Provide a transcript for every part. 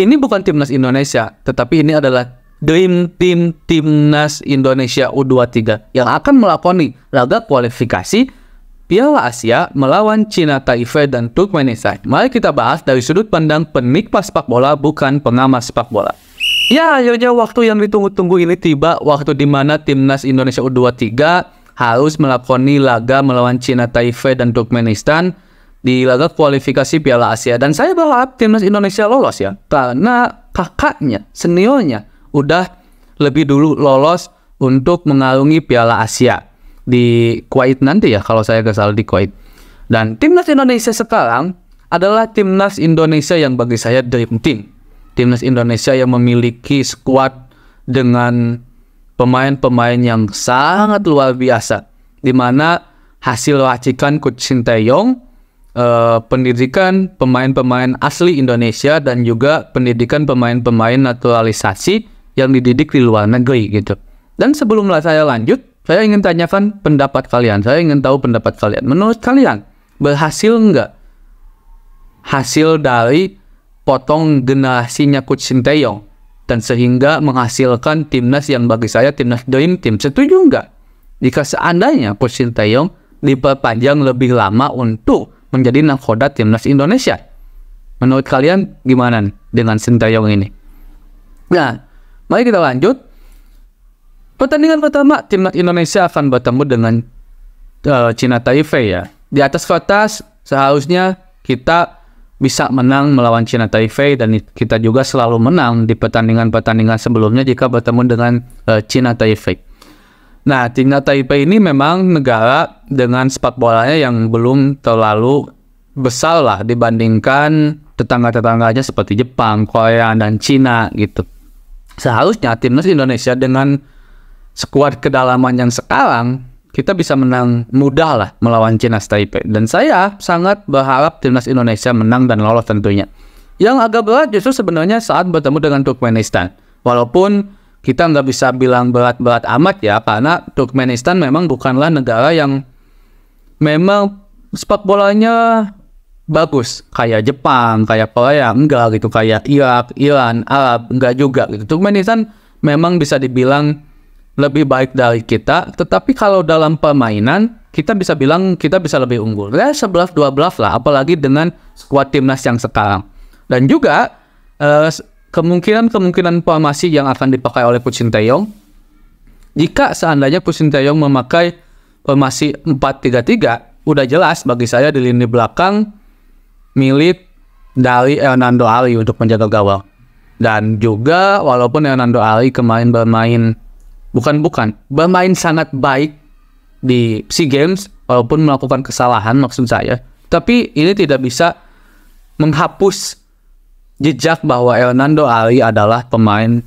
ini bukan timnas Indonesia, tetapi ini adalah Dream Team Timnas Indonesia U23 yang akan melakoni laga kualifikasi Piala Asia melawan Cina Taipei dan Turkmenistan. Mari kita bahas dari sudut pandang penikmat sepak bola, bukan pengamat sepak bola. Ya, akhirnya waktu yang ditunggu-tunggu ini tiba, waktu di mana Timnas Indonesia U23 harus melakoni laga melawan Cina Taipei dan Turkmenistan di laga kualifikasi Piala Asia. Dan saya berharap Timnas Indonesia lolos ya, karena kakaknya, seniornya, udah lebih dulu lolos untuk mengarungi Piala Asia di Kuwait nanti ya, kalau saya nggak salah di Kuwait. Dan Timnas Indonesia sekarang adalah Timnas Indonesia yang bagi saya dream team. Timnas Indonesia yang memiliki skuad dengan pemain-pemain yang sangat luar biasa, di mana hasil racikan Coach Sinteyong, pendidikan pemain-pemain asli Indonesia, dan juga pendidikan pemain-pemain naturalisasi yang dididik di luar negeri gitu. Dan sebelum saya lanjut, saya ingin tanyakan pendapat kalian. Saya ingin tahu pendapat kalian. Menurut kalian, berhasil nggak hasil dari potong generasinya Coach Sinteyong dan sehingga menghasilkan timnas yang bagi saya timnas dream team? Setuju nggak jika seandainya Coach Sinteyong diperpanjang lebih lama untuk menjadi nahkoda timnas Indonesia? Menurut kalian gimana dengan Sinteyong ini? Nah, mari kita lanjut. Pertandingan pertama, timnas Indonesia akan bertemu dengan Cina Taipei ya. Di atas kertas seharusnya kita bisa menang melawan Cina Taipei, dan kita juga selalu menang di pertandingan-pertandingan sebelumnya jika bertemu dengan Cina Taipei. Nah, Cina Taipei ini memang negara dengan sepak bolanya yang belum terlalu besar lah dibandingkan tetangga-tetangganya seperti Jepang, Korea, dan Cina gitu. Seharusnya timnas Indonesia dengan skuad kedalaman yang sekarang, kita bisa menang mudah lah melawan Cina Taipei. Dan saya sangat berharap timnas Indonesia menang dan lolos tentunya. Yang agak berat justru sebenarnya saat bertemu dengan Turkmenistan. Walaupun kita nggak bisa bilang berat-berat amat ya, karena Turkmenistan memang bukanlah negara yang memang sepak bolanya bagus kayak Jepang, kayak Korea, enggak gitu, kayak Irak, Iran, Arab, enggak juga gitu. Turkmenistan memang bisa dibilang lebih baik dari kita, tetapi kalau dalam permainan kita bisa bilang kita bisa lebih unggul. Ya 11-12 lah, apalagi dengan skuad timnas yang sekarang. Dan juga kemungkinan formasi yang akan dipakai oleh Coach Sinteyong, jika seandainya Coach Sinteyong memakai formasi 4-3-3, udah jelas bagi saya di lini belakang milik dari Hernando Ari untuk menjaga gawang. Dan juga walaupun Hernando Ari kemarin bermain sangat baik di SEA Games, walaupun melakukan kesalahan maksud saya, tapi ini tidak bisa menghapus jejak bahwa Hernando Ari adalah pemain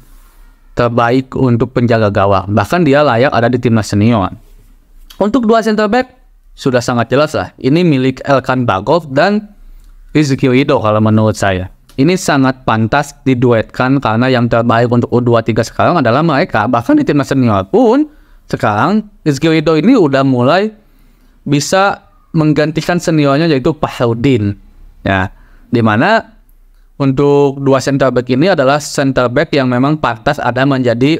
terbaik untuk penjaga gawang. Bahkan dia layak ada di timnas senior. Untuk dua center back sudah sangat jelas lah, ini milik Elkan Bagov dan Rizky Ridho kalau menurut saya. Ini sangat pantas diduetkan karena yang terbaik untuk U23 sekarang adalah mereka. Bahkan di timnas senior pun sekarang Rizky Ridho ini udah mulai bisa menggantikan seniornya yaitu Fahrudin. Ya, dimana untuk dua center back ini adalah center back yang memang pantas ada menjadi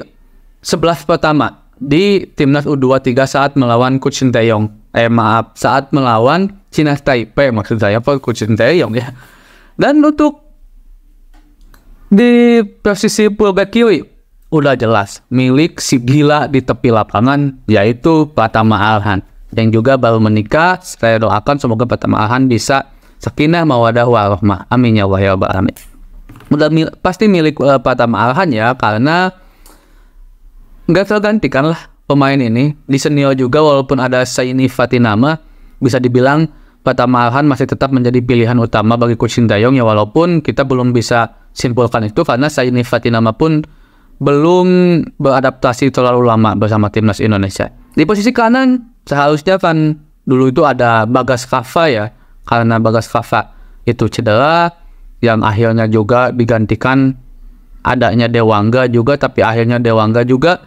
11 pertama di timnas U23 saat melawan Coach Sinteyong. Saat melawan Cina Taipei maksud saya, Coach Sinteyong ya. Dan untuk di posisi fullback kiri udah jelas milik si gila di tepi lapangan, yaitu Pratama Arhan yang juga baru menikah. Saya doakan semoga Pratama Arhan bisa sakinah mawaddah warahmah, amin ya Allah ya rabbal alamin. Udah pasti milik Pratama Arhan ya, karena nggak tergantikan lah pemain ini di senior juga. Walaupun ada Saini Fatinama, bisa dibilang Pratama Arhan masih tetap menjadi pilihan utama bagi Coach Sinteyong ya, walaupun kita belum bisa simpulkan itu karena Saini Fatinama pun belum beradaptasi terlalu lama bersama timnas Indonesia. Di posisi kanan seharusnya kan dulu itu ada Bagas Kava ya, karena Bagas Kava itu cedera yang akhirnya juga digantikan adanya Dewangga juga, tapi akhirnya Dewangga juga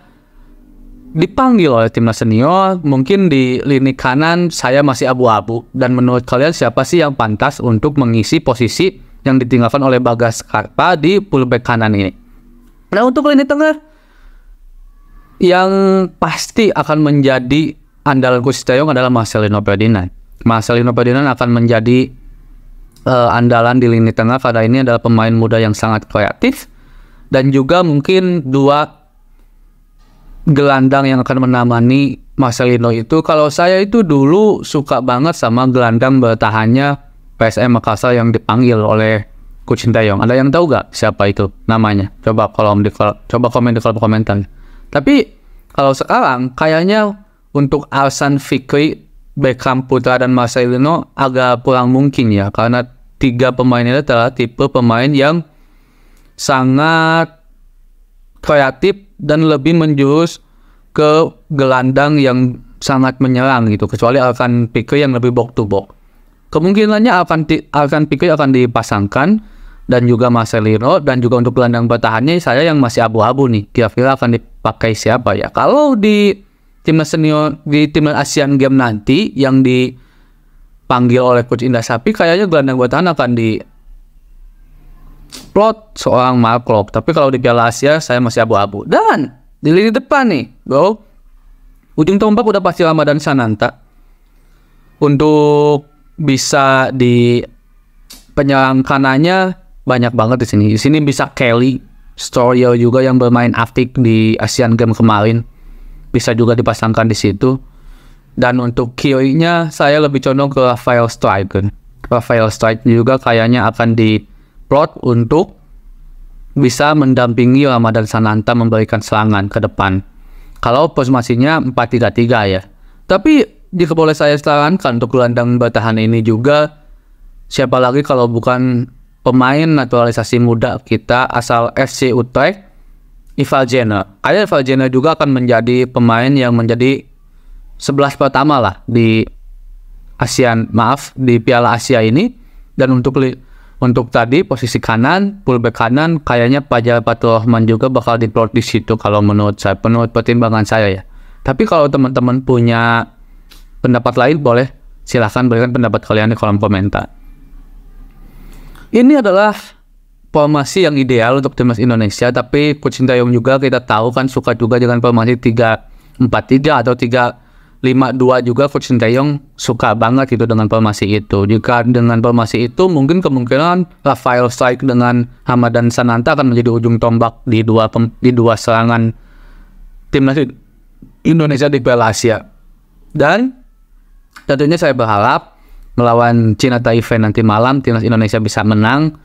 dipanggil oleh timnas senior. Mungkin di lini kanan saya masih abu-abu. Dan menurut kalian siapa sih yang pantas untuk mengisi posisi yang ditinggalkan oleh Bagas Karpa di fullback kanan ini. Nah, untuk lini tengah yang pasti akan menjadi andalan Coach Sintayong adalah Marcelino Ferdinand. Marcelino Ferdinand akan menjadi andalan di lini tengah karena ini adalah pemain muda yang sangat kreatif, dan juga mungkin dua gelandang yang akan menemani Marcelino itu. Kalau saya itu dulu suka banget sama gelandang bertahannya PSM Makassar yang dipanggil oleh Coach Sintayong. Ada yang tahu gak siapa itu namanya? Coba komen di kolom komentar. Tapi kalau sekarang kayaknya untuk Arsan Fikri, Beckham Putra, dan Marcelino agak kurang mungkin ya, karena tiga pemain ini adalah tipe pemain yang sangat kreatif dan lebih menjurus ke gelandang yang sangat menyerang gitu, kecuali Arsan Fikri yang lebih box to box. Kemungkinannya Arsan Fikri akan dipasangkan, dan juga Marcelino, dan juga untuk gelandang bertahannya saya yang masih abu-abu nih, kira-kira akan dipakai siapa ya. Kalau di timnas senior, di timnas Asian Games nanti yang dipanggil oleh Coach Indra Sapri, kayaknya gelandang bertahan akan di plot seorang Mark Klok. Tapi kalau di Piala Asia saya masih abu-abu. Dan di lini depan nih, bro, ujung tombak udah pasti Ramadhan Sananta. Untuk bisa di penyerang kanannya banyak banget di sini. Di sini bisa Kelly Storio juga yang bermain aktif di Asian Games kemarin, bisa juga dipasangkan di situ. Dan untuk kirinya saya lebih condong ke Rafael Strike. Rafael Strike juga kayaknya akan diplot untuk bisa mendampingi Ramadhan Sananta memberikan serangan ke depan. Kalau formasinya 4-3-3 ya. Tapi jika boleh saya sarankan untuk gelandang bertahan ini juga, siapa lagi kalau bukan pemain naturalisasi muda kita asal FC Utrecht, Ivar Jenner. Ivar Jenner juga akan menjadi pemain yang menjadi 11 pertama lah di di Piala Asia ini. Dan untuk tadi posisi kanan, fullback kanan, kayaknya Fajar Fatur Rahman juga bakal diplot di situ kalau menurut saya, menurut pertimbangan saya ya. Tapi kalau teman-teman punya pendapat lain, boleh silahkan berikan pendapat kalian di kolom komentar. Ini adalah formasi yang ideal untuk timnas Indonesia, tapi Coach Sintayong juga kita tahu kan suka juga dengan formasi 3-4-3 atau 3-5-2 juga. Coach Sintayong suka banget itu dengan formasi itu. Jika dengan formasi itu, mungkin kemungkinan Rafael Strike dengan Ramadhan Sananta akan menjadi ujung tombak di dua serangan timnas Indonesia di Piala Asia. Dan tentunya saya berharap melawan Cina Taipei nanti malam timnas Indonesia bisa menang,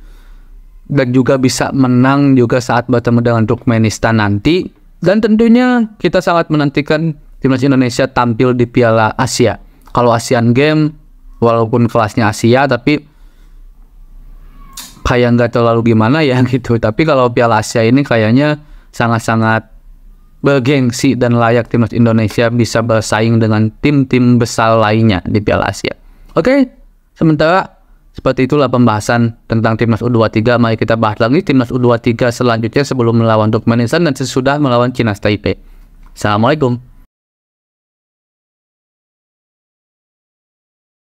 dan juga bisa menang juga saat bertemu dengan Turkmenistan nanti. Dan tentunya kita sangat menantikan timnas Indonesia tampil di Piala Asia. Kalau Asian Games walaupun kelasnya Asia, tapi kayak nggak terlalu gimana ya gitu. Tapi kalau Piala Asia ini kayaknya sangat-sangat bergengsi dan layak timnas Indonesia bisa bersaing dengan tim-tim besar lainnya di Piala Asia. Oke, sementara seperti itulah pembahasan tentang timnas U23. Mari kita bahas lagi timnas U23 selanjutnya sebelum melawan Turkmenistan dan sesudah melawan Cina Taipei. Assalamualaikum.